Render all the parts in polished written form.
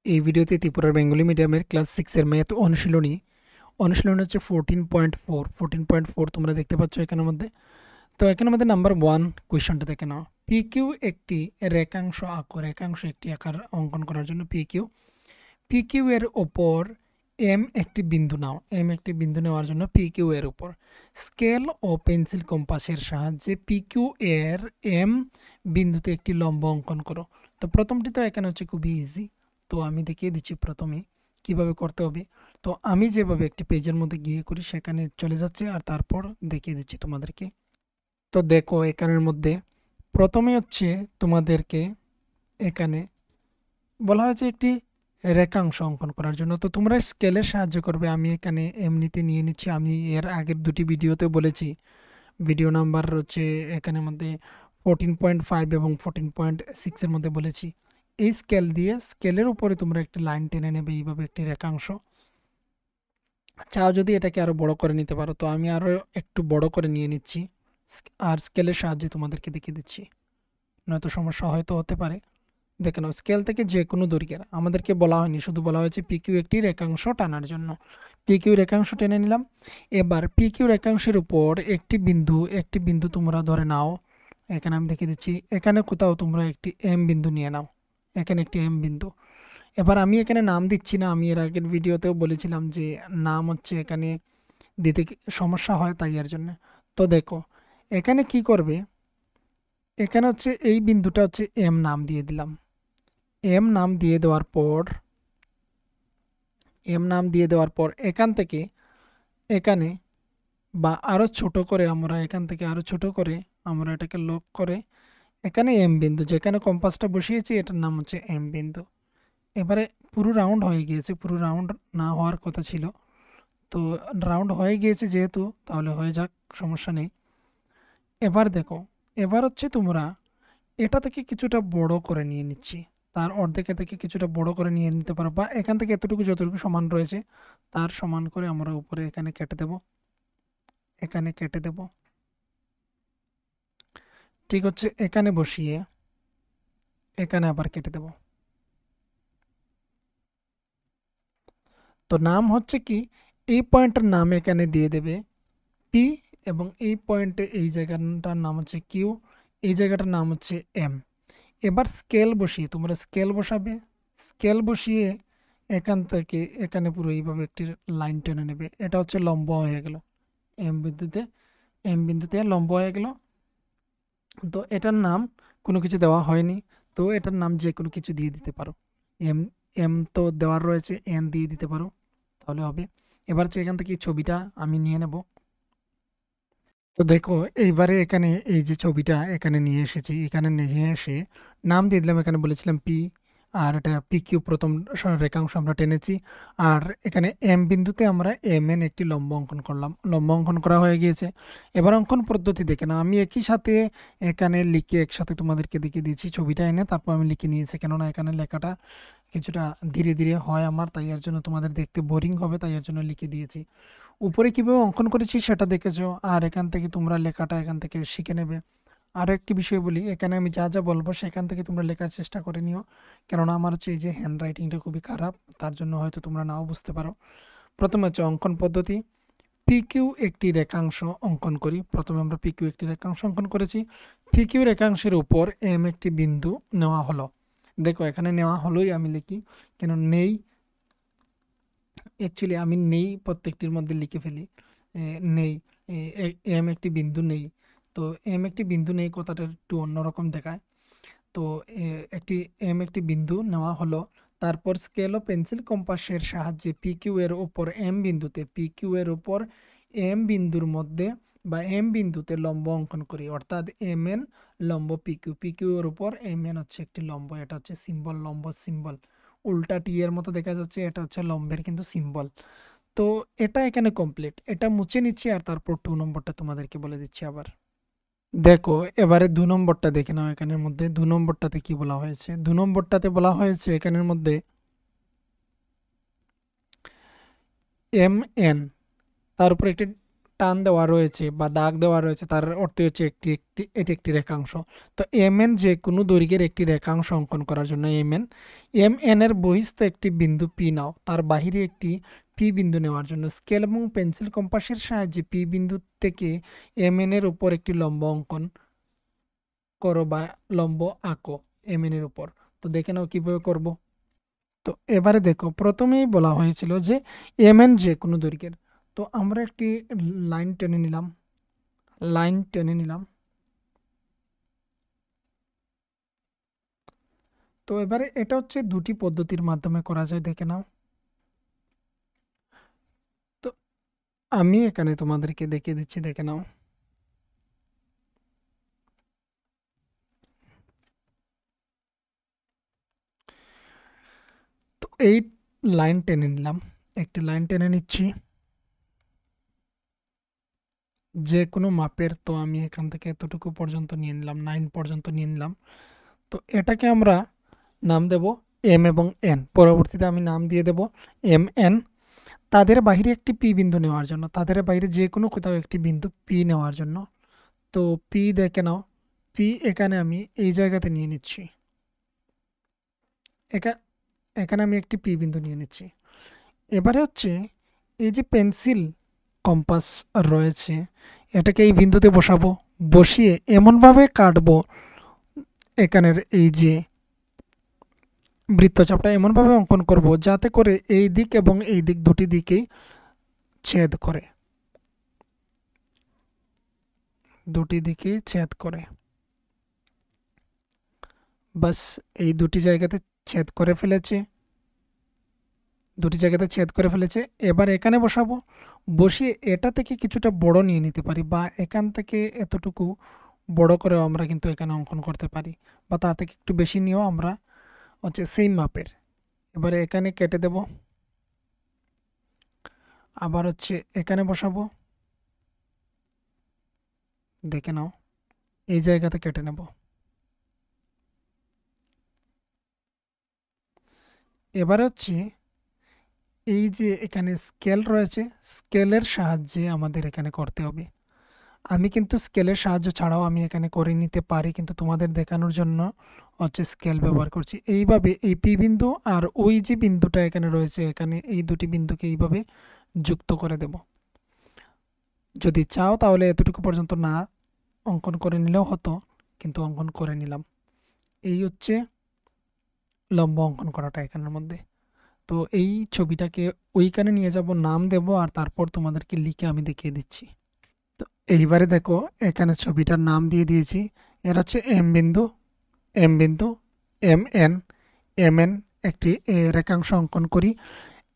এই ভিডিওতে ত্রিপুরার বেঙ্গলি মিডিয়ামের ক্লাস 6 এর ম্যাথ অনুশীলনী হচ্ছে 14.4 তোমরা দেখতে পাচ্ছ এখানের মধ্যে। তো এখানের মধ্যে নাম্বার 1 কোয়েশ্চনটা দেখে নাও। PQ একটি রেখাংশ আঁকো। রেখাংশ একটি আকার অঙ্কন করার জন্য PQ এর ওপর M একটি বিন্দু নাও। M একটি বিন্দু নেওয়ার জন্য PQ এর উপর স্কেল ও পেন্সিল কম্পাসের সাহায্যে PQ এর M বিন্দুতে একটি লম্ব অঙ্কন করো। তো প্রথমটি তো এখানে হচ্ছে খুবই ইজি। তো আমি দেখিয়ে দিচ্ছি প্রথমে কিভাবে করতে হবে। তো আমি যেভাবে একটি পেজের মধ্যে গিয়ে করি সেখানে চলে যাচ্ছে আর তারপর দেখিয়ে দিচ্ছি তোমাদেরকে। তো দেখো এখানের মধ্যে প্রথমে হচ্ছে তোমাদেরকে এখানে বলা হয়েছে একটি রেখাংশ অঙ্কন করার জন্য। তো তোমরা স্কেলের সাহায্য করবে। আমি এখানে এমনিতে নিয়ে নিচ্ছি। আমি এর আগের দুটি ভিডিওতে বলেছি, ভিডিও নাম্বার হচ্ছে এখানের মধ্যে 14.5 এবং 14.6 এর মধ্যে বলেছি। এই স্কেল দিয়ে স্কেলের উপরে তোমরা একটি লাইন টেনে নেবে, এইভাবে একটি রেখাংশ। চাও যদি এটাকে আরো বড় করে নিতে পারো। তো আমি আরো একটু বড় করে নিয়ে নিচ্ছি আর স্কেলের সাহায্যে তোমাদেরকে দেখিয়ে দিচ্ছি, নয়তো সমস্যা হয়তো হতে পারে। দেখে নাও, স্কেল থেকে যে কোনো দৈর্ঘ্যের, আমাদেরকে বলা হয়নি, শুধু বলা হয়েছে পিকিউ একটি রেখাংশ টানার জন্য। পিকিউ রেখাংশ টেনে নিলাম। এবার পিকিউ রেখাংশের উপর একটি বিন্দু তোমরা ধরে নাও। এখানে আমি দেখিয়ে দিচ্ছি, এখানে কোথাও তোমরা একটি এম বিন্দু নিয়ে নাও। এখানে একটি এম বিন্দু। এবার আমি এখানে নাম দিচ্ছি না, আমি এর আগের ভিডিওতেও বলেছিলাম যে নাম হচ্ছে এখানে দিতে সমস্যা হয়, তাই এর জন্য। তো দেখো এখানে কি করবে, এখানে হচ্ছে এই বিন্দুটা হচ্ছে এম নাম দিয়ে দিলাম। এম নাম দিয়ে দেওয়ার পর এখান থেকে এখানে বা আরও ছোট করে আমরা এখান থেকে আরও ছোট করে আমরা এটাকে লক করে এখানে এম বিন্দু, যেখানে কম্পাসটা বসিয়েছি এটার নাম হচ্ছে এম বিন্দু। এবারে পুরো রাউন্ড হয়ে গিয়েছে, পুরো রাউন্ড না হওয়ার কথা ছিল, তো রাউন্ড হয়ে গিয়েছে যেহেতু, তাহলে হয়ে যাক, সমস্যা নেই। এবার দেখো, এবার হচ্ছে তোমরা এটা থেকে কিছুটা বড় করে নিয়ে নিচ্ছি। তার অর্ধেকের থেকে কিছুটা বড় করে নিয়ে নিতে পারো, বা এখান থেকে এতটুকু যতটুকু সমান রয়েছে তার সমান করে আমরা উপরে এখানে কেটে দেব। এখানে কেটে দেব, ঠিক হচ্ছে। এখানে বসিয়ে এখানে আবার কেটে দেব। তো নাম হচ্ছে কি, এই পয়েন্টের নাম এখানে দিয়ে দেবে পি, এবং এই পয়েন্টে এই জায়গাটার নাম হচ্ছে কিউ, এই জায়গাটার নাম হচ্ছে এম। এবার স্কেল বসিয়ে তোমরা স্কেল বসাবে। স্কেল বসিয়ে এখান থেকে এখানে পুরো এইভাবে একটি লাইন টেনে নেবে। এটা হচ্ছে লম্ব হয়ে গেল, এম বিন্দুতে লম্ব হয়ে গেল। তো এটার নাম কোনো কিছু দেওয়া হয়নি, তো এটার নাম যে কোনো কিছু দিয়ে দিতে পারো। এম এম তো দেওয়ার রয়েছে, এন দিয়ে দিতে পারো, তাহলে হবে। এবার হচ্ছে এখান থেকে এই ছবিটা আমি নিয়ে নেব। তো দেখো এইবারে এখানে এই যে ছবিটা এখানে নিয়ে এসেছি, এখানে নিয়ে এসে নাম দিয়ে দিলাম। এখানে বলেছিলাম পি, আর এটা পি কিউ প্রথম রেখাংশ আমরা টেনেছি। আর এখানে এম বিন্দুতে আমরা এম এন একটি লম্ব অঙ্কন করলাম, লম্ব অঙ্কন করা হয়ে গিয়েছে। এবার অঙ্কন পদ্ধতি দেখে না, আমি একই সাথে এখানে লিখে একসাথে তোমাদেরকে দেখিয়ে দিয়েছি। ছবিটা এনে তারপর আমি লিখে নিয়েছি, কেননা এখানে লেখাটা কিছুটা ধীরে ধীরে হয় আমার, তাই এর জন্য তোমাদের দেখতে বোরিং হবে, তাই এর জন্য লিখে দিয়েছি। উপরে কিভাবে অঙ্কন করেছি সেটা দেখেছো, আর এখান থেকে তোমরা লেখাটা এখান থেকে শিখে নেবে। আরও একটি বিষয় বলি, এখানে আমি যা যা বলবো সেখান থেকে তোমরা লেখার চেষ্টা করে নিও, কেননা আমার হচ্ছে এই যে হ্যান্ড রাইটিংটা খুবই খারাপ, তার জন্য হয়তো তোমরা নাও বুঝতে পারো। প্রথমে হচ্ছে অঙ্কন পদ্ধতি। পিকিউ একটি রেখাংশ অঙ্কন করি। প্রথমে আমরা পিকিউ একটি রেখাংশ অঙ্কন করেছি। পিকিউ রেখাংশের উপর এম একটি বিন্দু নেওয়া হলো। দেখো এখানে নেওয়া হলোই আমি লিখি, কেন নেই, অ্যাকচুয়ালি আমি নেই প্রত্যেকটির মধ্যে লিখে ফেলি। নেই, এম একটি বিন্দু নেই। তো এম একটি বিন্দু নেই কথাটা একটু অন্যরকম দেখায়। তো একটি বিন্দু নেওয়া হলো। তারপর স্কেল ও পেন্সিল কম্পাসের সাহায্যে পিকিউ এর উপর এম বিন্দুর মধ্যে বা এম বিন্দুতে লম্ব অঙ্কন করি, অর্থাৎ এম এন লম্ব পিকিউ। পিকিউ এর উপর এম এন হচ্ছে একটি লম্ব, এটা হচ্ছে সিম্বল, লম্ব সিম্বল। উল্টা টি এর মতো দেখা যাচ্ছে, এটা হচ্ছে লম্বের কিন্তু সিম্বল। তো এটা এখানে কমপ্লিট, এটা মুছে নিচ্ছি আর তারপর 2 নম্বরটা তোমাদেরকে বলে দিচ্ছি আবার। দেখো এবারে 2 নম্বরটা দেখে নাও। এখানের মধ্যে 2 নম্বরটাতে কি বলা হয়েছে, 2 নম্বরটাতে বলা হয়েছে এখানের মধ্যে এম এন, তার উপর একটি টান দেওয়া রয়েছে বা দাগ দেওয়া রয়েছে তার অর্থ হচ্ছে এটি একটি রেখাংশ। তো এম এন যে কোনো দৈর্ঘ্যের একটি রেখাংশ অঙ্কন করার জন্য এম এন এর বহিস্থ একটি বিন্দু পি নাও, তার বাহিরে একটি পি বিন্দু নেওয়ার জন্য স্কেল এবং পেন্সিল কম্পাসের সাহায্যে পি বিন্দু থেকে এম এন এর উপর একটি লম্ব অঙ্কন করো বা লম্ব আঁকো এম এন এর উপর। তো দেখে নাও কিভাবে করব। তো এবারে দেখো, প্রথমেই বলা হয়েছিল যে এম এন যে কোনো দৈর্ঘ্যের। তো আমরা একটি লাইন টেনে নিলাম, লাইন টেনে নিলাম। তো এবারে এটা হচ্ছে দুটি পদ্ধতির মাধ্যমে করা যায়, দেখে নাও। তো আমি এখানে তোমাদেরকে দেখিয়ে দিচ্ছি, দেখে নাও। তো এই লাইন টেনে নিলাম, একটি লাইন টেনে নিচ্ছি যে কোনো মাপের। তো আমি এখান থেকে এতটুকু পর্যন্ত নিয়ে নিলাম, 9 পর্যন্ত নিয়ে নিলাম। তো এটাকে আমরা নাম দেব এম এবং এন। পরবর্তীতে আমি নাম দিয়ে দেব এম এন। তাদের বাইরে একটি পি বিন্দু নেওয়ার জন্য, তাদের বাইরে যে কোনো কোথাও একটি বিন্দু পি নেওয়ার জন্য। তো পি দেখে নাও, পি এখানে আমি এই জায়গাতে নিয়ে নিচ্ছি, এখানে আমি একটি পি বিন্দু নিয়ে নিচ্ছি। এবারে হচ্ছে এই যে পেন্সিল কম্পাস রয়েছে, এটাকে এই বিন্দুতে বসাবো, বসিয়ে এমনভাবে কাটবো এখানের এই যে বৃত্তচাপটা এমনভাবে অঙ্কন করব যাতে করে এই দিক এবং এই দিক দুটি দিকেই ছেদ করে, দুটি দিকেই ছেদ করে। বাস এই দুটি জায়গাতে ছেদ করে ফেলেছে, দুটি জায়গাতে ছেদ করে ফেলেছে। এবার এখানে বসাবো, বসিয়ে এটা থেকে কিছুটা বড় নিয়ে নিতে পারি, বা এখান থেকে এতটুকু বড় করেও আমরা কিন্তু এখানে অঙ্কন করতে পারি, বা তার থেকে একটু বেশি নিয়েও আমরা হচ্ছে সেম মাপের। এবারে এখানে কেটে দেব, আবার হচ্ছে এখানে বসাবো, দেখে নাও এই জায়গাতে কেটে নেব। এবারে হচ্ছে এই যে এখানে স্কেল রয়েছে, স্কেলের সাহায্যে আমাদের এখানে করতে হবে। আমি কিন্তু স্কেলের সাহায্য ছাড়াও আমি এখানে করে নিতে পারি, কিন্তু তোমাদের দেখানোর জন্য হচ্ছে স্কেল ব্যবহার করছি। এইভাবে এই পি বিন্দু আর ওই যে বিন্দুটা এখানে রয়েছে, এখানে এই দুটি বিন্দুকে এইভাবে যুক্ত করে দেব। যদি চাও তাহলে এতটুকু পর্যন্ত না অঙ্কন করে নিলেও হতো, কিন্তু অঙ্কন করে নিলাম। এই হচ্ছে লম্ব অঙ্কন করাটা এখানের মধ্যে। তো এই ছবিটাকে ওইখানে নিয়ে যাব, নাম দেব, আর তারপর তোমাদেরকে লিখে আমি দেখিয়ে দিচ্ছি। তো এইবারে দেখো এখানে ছবিটার নাম দিয়ে দিয়েছি, এর হচ্ছে এম বিন্দু, এম বিন্দু, এম এন, এম এন। একটি রেখাংশ অঙ্কন করি।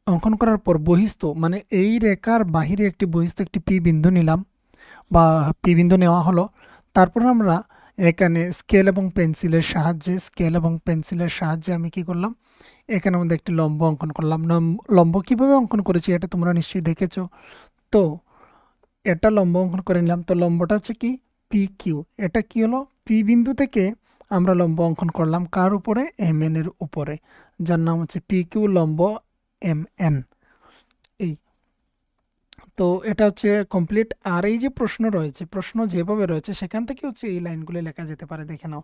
অঙ্কন করার পর বহিস্থ মানে এই রেখার বাহিরে একটি বহিস্থ একটি পি বিন্দু নিলাম, বা পি বিন্দু নেওয়া হলো। তারপর আমরা এখানে স্কেল এবং পেন্সিলের সাহায্যে, স্কেল এবং পেন্সিলের সাহায্যে আমি কি করলাম, এখানের মধ্যে একটি লম্ব অঙ্কন করলাম। লম্ব কিভাবে অঙ্কন করেছি এটা তোমরা নিশ্চয়ই দেখেছো। তো এটা লম্ব অঙ্কন করে নিলাম। তো লম্বটা হচ্ছে কি পি কিউ। এটা কি হলো, পি বিন্দু থেকে আমরা লম্ব অঙ্কন করলাম কার উপরে, এম এন এর উপরে, যার নাম হচ্ছে পি কিউ লম্ব এম এন। এই তো এটা হচ্ছে কমপ্লিট। আর এই যে প্রশ্ন রয়েছে, প্রশ্ন যেভাবে রয়েছে সেখান থেকে হচ্ছে এই লাইনগুলো লেখা যেতে পারে, দেখে নাও।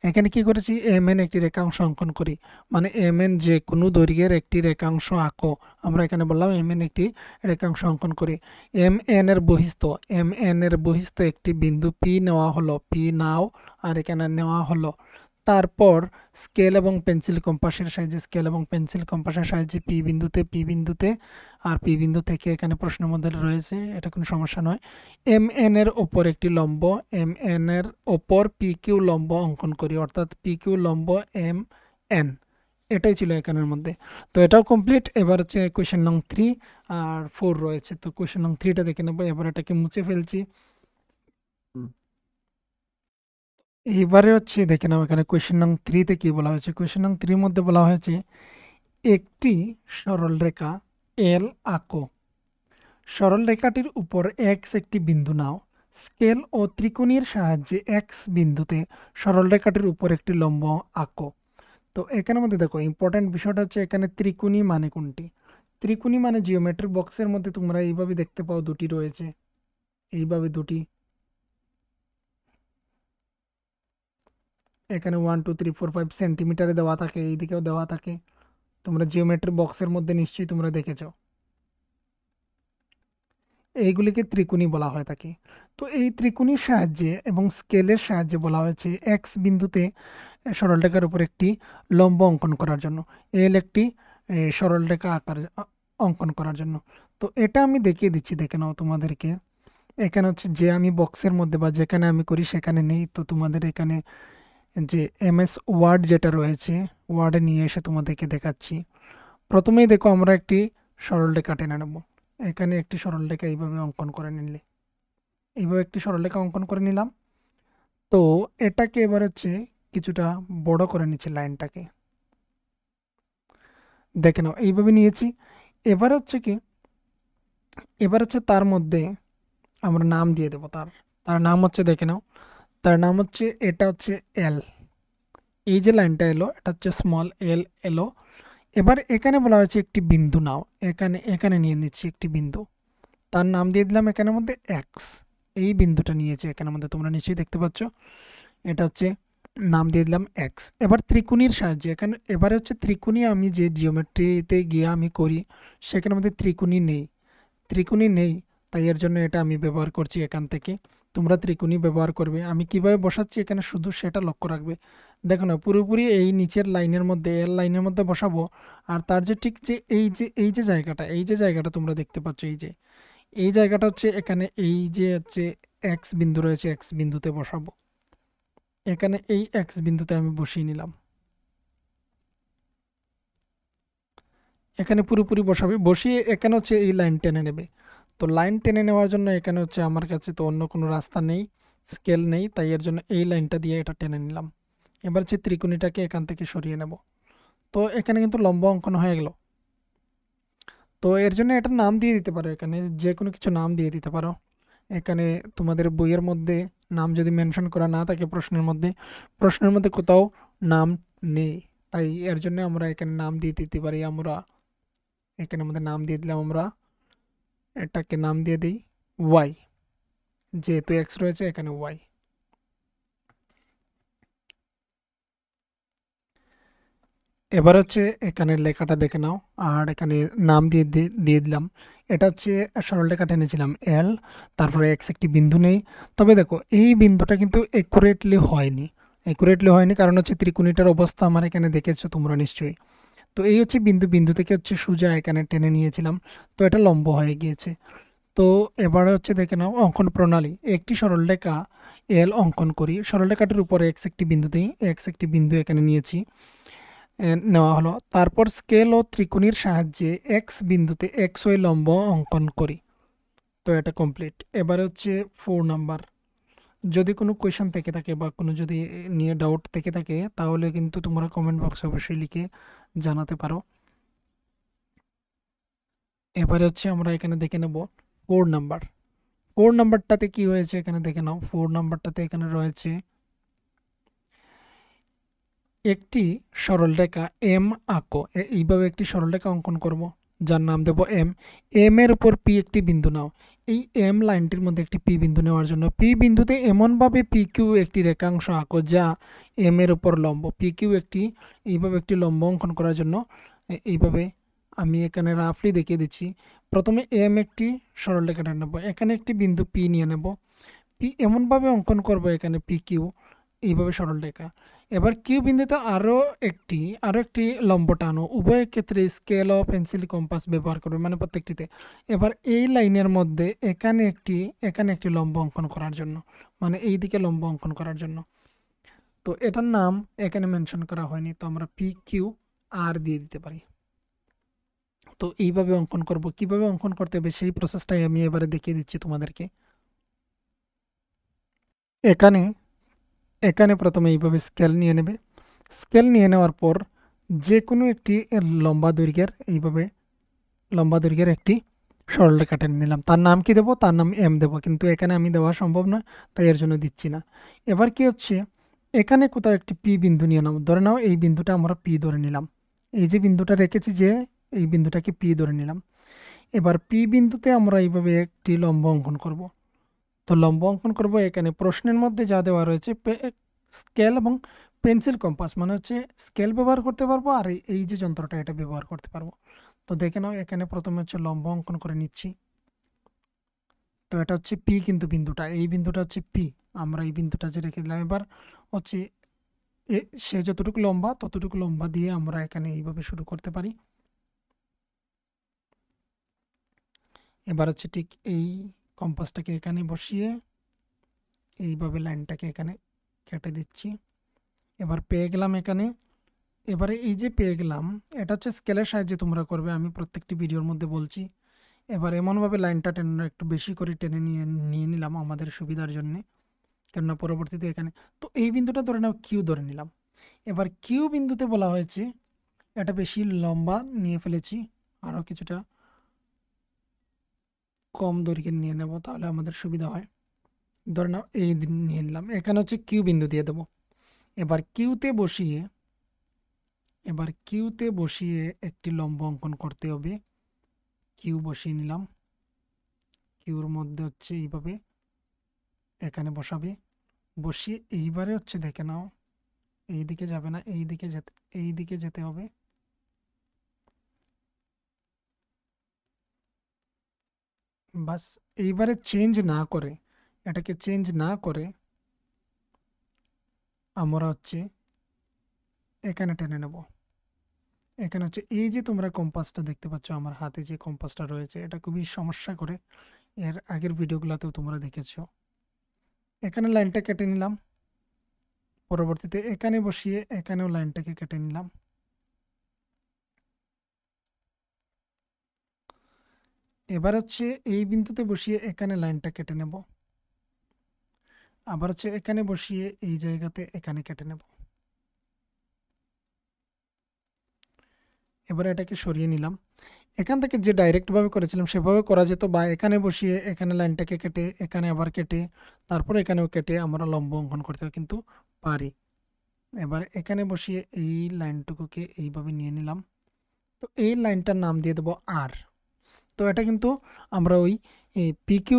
এখানে কি করেছি, এম এন একটি রেখাংশ অঙ্কন করি, মানে এম এন যে কোনো দৈর্ঘ্যের একটি রেখাংশ আঁকো। আমরা এখানে বললাম এম এন একটি রেখাংশ অঙ্কন করি। এম এন এর বহিস্থ, এম এন এর বহিস্থ একটি বিন্দু পি নেওয়া হলো, পি নাও, আর এখানে নেওয়া হলো। তারপর স্কেল এবং পেন্সিল কম্পাসের সাহায্যে, স্কেল এবং পেন্সিল কম্পাসের সাহায্যে পি বিন্দুতে আর পি বিন্দু থেকে এখানে প্রশ্নের মধ্যে রয়েছে, এটা কোনো সমস্যা নয়। এম এন এর ওপর একটি লম্ব, এম এন এর ওপর পি কিউ লম্ব অঙ্কন করি, অর্থাৎ পি কিউ লম্ব এম এন। এটাই ছিল এখানের মধ্যে। তো এটাও কমপ্লিট। এবার হচ্ছে কোয়েশ্চেন নং 3 আর 4 রয়েছে। তো কোয়েশ্চেন নং 3টা দেখে নেবো। এবার এটাকে মুছে ফেলছি। এইবারে হচ্ছে দেখে নাও এখানে কোয়েশ্চেন নং 3তে কি বলা হয়েছে। কোয়েশ্চেন নং 3 মধ্যে বলা হয়েছে একটি সরল রেখা এল আঁকো, সরল রেখাটির উপর এক্স একটি বিন্দু নাও, স্কেল ও ত্রিকোণীর সাহায্যে এক্স বিন্দুতে সরল রেখাটির উপর একটি লম্ব আঁকো। তো এখানের মধ্যে দেখো ইম্পর্টেন্ট বিষয়টা হচ্ছে এখানে ত্রিকোণী মানে কোনটি। ত্রিকোণী মানে জিওমেট্রি বক্সের মধ্যে তোমরা এইভাবে দেখতে পাও দুটি রয়েছে, এইভাবে দুটি, এখানে 1 2 3 4 5 সেন্টিমিটারে দেওয়া থাকে, এইদিকেও দেওয়া থাকে। তোমরা জিওমেট্রি বক্সের মধ্যে নিশ্চয়ই তোমরা দেখেছো। এইগুলিকে ত্রিকোণী বলা হয়ে থাকে। তো এই ত্রিকোণীর সাহায্যে এবং স্কেলের সাহায্যে বলা হয়েছে এক্স বিন্দুতে সরলরেখার উপর একটি লম্ব অঙ্কন করার জন্য, এল একটি সরলরেখা আকার অঙ্কন করার জন্য। তো এটা আমি দেখিয়ে দিচ্ছি, দেখে নাও তোমাদেরকে। এখানে হচ্ছে যে আমি বক্সের মধ্যে বা যেখানে আমি করি সেখানে নেই, তো তোমাদের এখানে যে এমএস ওয়ার্ড যেটা রয়েছে, ওয়ার্ডে নিয়ে এসে তোমাদেরকে দেখাচ্ছি। প্রথমেই দেখো আমরা একটি সরলরেখা টেনে নেব। এখানে একটি সরলরেখা এইভাবে অঙ্কন করে নিলে, এইভাবে একটি সরলরেখা অঙ্কন করে নিলাম। তো এটাকে এবার হচ্ছে কিছুটা বড় করে নিচ্ছি লাইনটাকে, দেখে নাও এইভাবে নিয়েছি। এবার হচ্ছে কি, এবার হচ্ছে তার মধ্যে আমরা নাম দিয়ে দেবো। তার তার নাম হচ্ছে, দেখে নাও, তার নাম হচ্ছে, এটা হচ্ছে এল। এই যে লাইনটা এলো এটা হচ্ছে স্মল এল এলো। এবার এখানে বলা হয়েছে একটি বিন্দু নাও, এখানে এখানে নিয়ে নিচ্ছি একটি বিন্দু, তার নাম দিয়ে দিলাম এখানের মধ্যে এক্স। এই বিন্দুটা নিয়েছি এখানের মধ্যে, তোমরা নিশ্চয়ই দেখতে পাচ্ছ। এটা হচ্ছে নাম দিয়ে দিলাম এক্স। এবার ত্রিকোণীর সাহায্যে এখানে, এবারে হচ্ছে ত্রিকোণী আমি যে জিওমেট্রিতে গিয়ে আমি করি সেখানের মধ্যে ত্রিকোণী নেই, ত্রিকোণী নেই, তাই এর জন্য এটা আমি ব্যবহার করছি এখান থেকে। তোমরা ত্রিকোণী ব্যবহার করবে। আমি কিভাবে বসাচ্ছি এখানে শুধু সেটা লক্ষ্য রাখবে। দেখো না, পুরোপুরি এই নিচের লাইনের মধ্যে, এল লাইনের মধ্যে বসাবো। আর তার যে ঠিক যে এই যে জায়গাটা, এই যে জায়গাটা তোমরা দেখতে পাচ্ছ, এই যে এই জায়গাটা হচ্ছে এখানে, এই যে হচ্ছে এক্স বিন্দু রয়েছে, এক্স বিন্দুতে বসাবো। এখানে এই এক্স বিন্দুতে আমি বসিয়ে নিলাম, এখানে পুরোপুরি বসাবে। বসিয়ে এখানে হচ্ছে এই লাইন টেনে নেবে। তো লাইন টেনে নেওয়ার জন্য এখানে হচ্ছে আমার কাছে তো অন্য কোনো রাস্তা নেই, স্কেল নেই, তাই এর জন্য এই লাইনটা দিয়ে এটা টেনে নিলাম। এবার হচ্ছে ত্রিকোণীটাকে এখান থেকে সরিয়ে নেব। তো এখানে কিন্তু লম্ব অঙ্কন হয়ে গেল। তো এর জন্য এটা নাম দিয়ে দিতে পারো, এখানে যে কোনো কিছু নাম দিয়ে দিতে পারো। এখানে তোমাদের বইয়ের মধ্যে নাম যদি মেনশন করা না থাকে প্রশ্নের মধ্যে কোথাও নাম নেই, তাই এর জন্য আমরা এখানে নাম দিয়ে দিতে পারি। আমরা এখানে আমাদের নাম দিয়ে দিলাম, আমরা এটাকে নাম দিয়ে দিই ওয়াই, যেহেতু এক্স রয়েছে এখানে ওয়াই। এবার হচ্ছে এখানে লেখাটা দেখে নাও, আর এখানে নাম দিয়ে দিলাম। এটা হচ্ছে সরলরেখা টেনেছিলাম এল, তারপরে এক্স একটি বিন্দু নেই। তবে দেখো এই বিন্দুটা কিন্তু একুরেটলি হয়নি, কারণ হচ্ছে ত্রিকোণীটার অবস্থা আমার এখানে দেখেছো তোমরা নিশ্চয়ই। তো এই হচ্ছে বিন্দু, বিন্দু থেকে হচ্ছে সোজা এখানে টেনে নিয়েছিলাম, তো এটা লম্ব হয়ে গিয়েছে। তো এবারে হচ্ছে দেখে নাও অঙ্কন প্রণালী। একটি সরলরেখা এল অঙ্কন করি, সরলরেখাটির উপরে এক্স একটি বিন্দুতেই, এক্স একটি বিন্দু এখানে নিয়েছি, নেওয়া হলো। তারপর স্কেল ও ত্রিকোণীর সাহায্যে এক্স বিন্দুতে এক্স ওয়াই লম্ব অঙ্কন করি। তো এটা কমপ্লিট। এবারে হচ্ছে 4 নাম্বার। যদি কোনো কোয়েশন থেকে থাকে বা কোনো যদি নিয়ে ডাউট থেকে থাকে তাহলে কিন্তু তোমরা কমেন্ট বক্সে অবশ্যই লিখে জানাতে পারো। এবারে হচ্ছে আমরা এখানে দেখে নেব 4 নাম্বার। 4 নাম্বারটাতে কি হয়েছে এখানে দেখে নাও। 4 নাম্বারটাতে এখানে রয়েছে একটি সরলরেখা এম আঁকো। এইভাবে একটি সরলরেখা অঙ্কন করব, যার নাম দেব এম। এম এর উপর পি একটি বিন্দু নাও। এই এম লাইনটির মধ্যে একটি পি বিন্দু নেওয়ার জন্য পি বিন্দুতে এমনভাবে পি কিউ একটি রেখাংশ আঁকো যা এম এর উপর লম্ব। পি কিউ একটি, এইভাবে একটি লম্ব অঙ্কন করার জন্য এইভাবে আমি এখানে রাফলি দেখিয়ে দিচ্ছি। প্রথমে এম একটি সরলরেখা নেব, এখানে একটি বিন্দু পি নিয়ে নেব। পি এমনভাবে অঙ্কন করব এখানে পি কিউ, এইভাবে সরলরেখা। এবার কিউ বিন্দুতে আরও একটি লম্ব টানো। উভয় ক্ষেত্রে স্কেল ও পেন্সিল কম্পাস ব্যবহার করবে, মানে প্রত্যেকটিতে। এবার এই লাইনের মধ্যে এখানে একটি লম্ব অঙ্কন করার জন্য, মানে এই দিকে লম্ব অঙ্কন করার জন্য। তো এটার নাম এখানে মেনশন করা হয়নি, তো আমরা পি কিউ আর দিয়ে দিতে পারি। তো এইভাবে অঙ্কন করব। কিভাবে অঙ্কন করতে হবে সেই প্রসেসটাই আমি এবারে দেখিয়ে দিচ্ছি তোমাদেরকে। এখানে এখানে প্রথমে এইভাবে স্কেল নিয়ে নেবে। স্কেল নিয়ে নেওয়ার পর যে কোনো একটি লম্বা দৈর্ঘ্যের একটি সরলরেখা টেনে নিলাম। তার নাম কি দেবো? তার নাম এম দেবো, কিন্তু এখানে আমি দেওয়া সম্ভব নয়, তাই এর জন্য দিচ্ছি না। এবার কি হচ্ছে, এখানে কোথাও একটি পি বিন্দু নিয়ে নাও। ধরে নাও এই বিন্দুটা আমরা পি ধরে নিলাম। এই যে বিন্দুটা রেখেছি, যে এই বিন্দুটাকে পি ধরে নিলাম। এবার পি বিন্দুতে আমরা এইভাবে একটি লম্ব অঙ্কন করব। তো লম্ব অঙ্কন করব। এখানে প্রশ্নের মধ্যে যা দেওয়া রয়েছে স্কেল এবং পেন্সিল কম্পাস, মানে হচ্ছে স্কেল ব্যবহার করতে পারবো আর এই যে যন্ত্রটা এটা ব্যবহার করতে পারবো। তো দেখে নাও, এখানে প্রথমে হচ্ছে লম্ব অঙ্কন করে নিচ্ছি। তো এটা হচ্ছে পি, কিন্তু বিন্দুটা, এই বিন্দুটা হচ্ছে পি, আমরা এই বিন্দুটা যে রেখে দিলাম। এবার হচ্ছে সে যতটুকু লম্বা ততটুকু লম্বা দিয়ে আমরা এখানে এইভাবে শুরু করতে পারি। এবার হচ্ছে ঠিক এই কম্পাসটাকে এখানে বসিয়ে এইভাবে লাইনটাকে এখানে কেটে দিচ্ছি। এবার পেয়ে গেলাম এখানে। এবারে এই যে পেয়ে গেলাম, এটা হচ্ছে স্কেলের সাহায্যে তোমরা করবে, আমি প্রত্যেকটি ভিডিওর মধ্যে বলছি। এবার এমনভাবে লাইনটা টেনে একটু বেশি করে টেনে নিয়ে নিলাম আমাদের সুবিধার জন্যে, কেননা পরবর্তীতে এখানে। তো এই বিন্দুটা ধরে নাও কিউ ধরে নিলাম। এবার কিউ বিন্দুতে বলা হয়েছে এটা বেশি লম্বা নিয়ে ফেলেছি, আরও কিছুটা কম দৈর্ঘ্যের নিয়ে নেব, তাহলে আমাদের সুবিধা হয়। ধরে নাও এই নিয়ে নিলাম, এখানে হচ্ছে কিউ বিন্দু দিয়ে দেবো। এবার কিউতে বসিয়ে একটি লম্ব অঙ্কন করতে হবে। কিউ বসিয়ে নিলাম, কিউর মধ্যে হচ্ছে এইভাবে এখানে বসাবে। বসিয়ে এইবারে হচ্ছে দেখে নাও, এই দিকে যাবে না, এই দিকে যেতে হবে। বাস, এইবারে এটাকে চেঞ্জ না করে আমরা হচ্ছে এখানে টেনে নেব। এখানে হচ্ছে এই যে তোমরা কম্পাসটা দেখতে পাচ্ছ, আমার হাতে যে কম্পাসটা রয়েছে, এটা খুবই সমস্যা করে, এর আগের ভিডিওগুলোতেও তোমরা দেখেছো। এখানে লাইনটা কেটে নিলাম, পরবর্তীতে এখানে বসিয়ে এখানেও লাইনটাকে কেটে নিলাম। এবার হচ্ছে এই বিন্দুতে বসিয়ে এখানে লাইনটা কেটে নেব। আবার হচ্ছে এখানে বসিয়ে এই জায়গাতে এখানে কেটে নেব। এবার এটাকে সরিয়ে নিলাম। এখান থেকে যে ডাইরেক্টভাবে করেছিলাম সেভাবে করা যেত, বা এখানে বসিয়ে এখানে লাইনটাকে কেটে এখানে আবার কেটে তারপর এখানেও কেটে আমরা লম্ব অঙ্কন করতে কিন্তু পারি। এবার এখানে বসিয়ে এই লাইনটুকুকে এইভাবে নিয়ে নিলাম। তো এই লাইনটার নাম দিয়ে দেবো আর। তো এটা কিন্তু আমরা ওই পিকিউ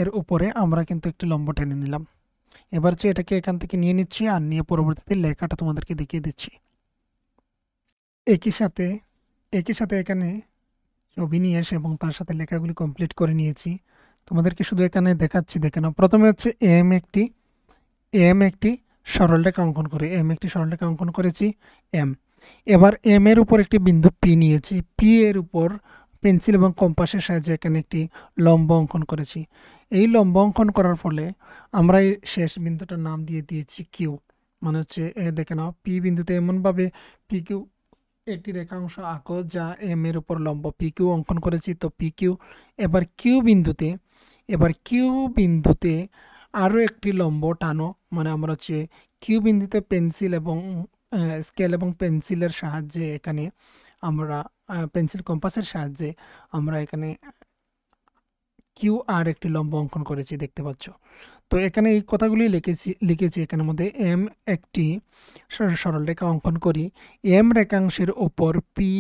এর উপরে আমরা কিন্তু একটি লম্ব টেনে নিলাম। এবার হচ্ছে এটাকে এখান থেকে নিয়ে নিচ্ছি আর নিয়ে পরবর্তীতে লেখাটা তোমাদেরকে দেখিয়ে দিচ্ছি। একই সাথে এখানে ছবি নিয়ে এসে এবং তার সাথে লেখাগুলি কমপ্লিট করে নিয়েছি। তোমাদেরকে শুধু এখানে দেখাচ্ছি, দেখে নাও। প্রথমে হচ্ছে এম একটি সরলরেখা অঙ্কন করেছি এম। এবার এম এর উপর একটি বিন্দু পি নিয়েছি, পি এর উপর পেন্সিল এবং কম্পাসের সাহায্যে এখানে একটি লম্ব অঙ্কন করেছি। এই লম্ব অঙ্কন করার ফলে আমরা এই শেষ বিন্দুটার নাম দিয়ে দিয়েছি কিউ, মানে হচ্ছে দেখে নাও, পি বিন্দুতে এমনভাবে পি কিউ একটি রেখাংশ আঁকো যা এম এর উপর লম্ব। পি কিউ অঙ্কন করেছি, তো পি কিউ। এবার কিউ বিন্দুতে আরও একটি লম্ব টানো, মানে আমরা হচ্ছে কিউ বিন্দুতে পেন্সিল এবং স্কেল এবং পেন্সিলের সাহায্যে এখানে আমরা পেন্সিল কম্পাসের সাহায্যে আমরা এখানে কিউ আর একটি লম্ব অঙ্কন করেছি, দেখতে পাচ্ছ। তো এখানে এই কথাগুলি লিখেছি এখানের মধ্যে। এম একটি সরলরেখা অঙ্কন করি, এম রেখাংশের ওপর পি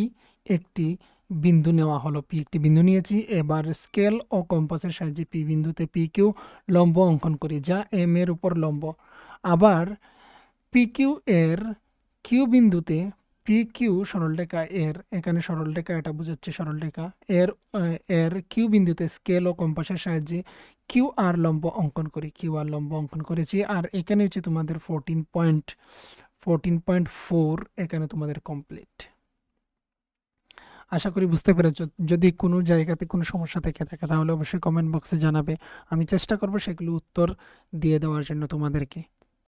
একটি বিন্দু নেওয়া হলো, পি একটি বিন্দু নিয়েছি। এবার স্কেল ও কম্পাসের সাহায্যে পি বিন্দুতে পি কিউ লম্ব অঙ্কন করি যা এম এর উপর লম্ব। আবার পি কিউ এর কিউ বিন্দুতে পি কিউ সরলরেখা এর, এখানে সরলরেখা এটা বোঝাচ্ছে সরলরেখা এর কিউ বিন্দুতে স্কেল ও কম্পাসের সাহায্যে কিউ আর লম্ব অঙ্কন করেছি। আর এখানে হচ্ছে তোমাদের 14.4 এখানে তোমাদের কমপ্লিট। আশা করি বুঝতে পেরেছো। যদি কোনো জায়গাতে কোনো সমস্যা থেকে থাকে তাহলে অবশ্যই কমেন্ট বক্সে জানাবে, আমি চেষ্টা করবো সেগুলো উত্তর দিয়ে দেওয়ার জন্য তোমাদেরকে।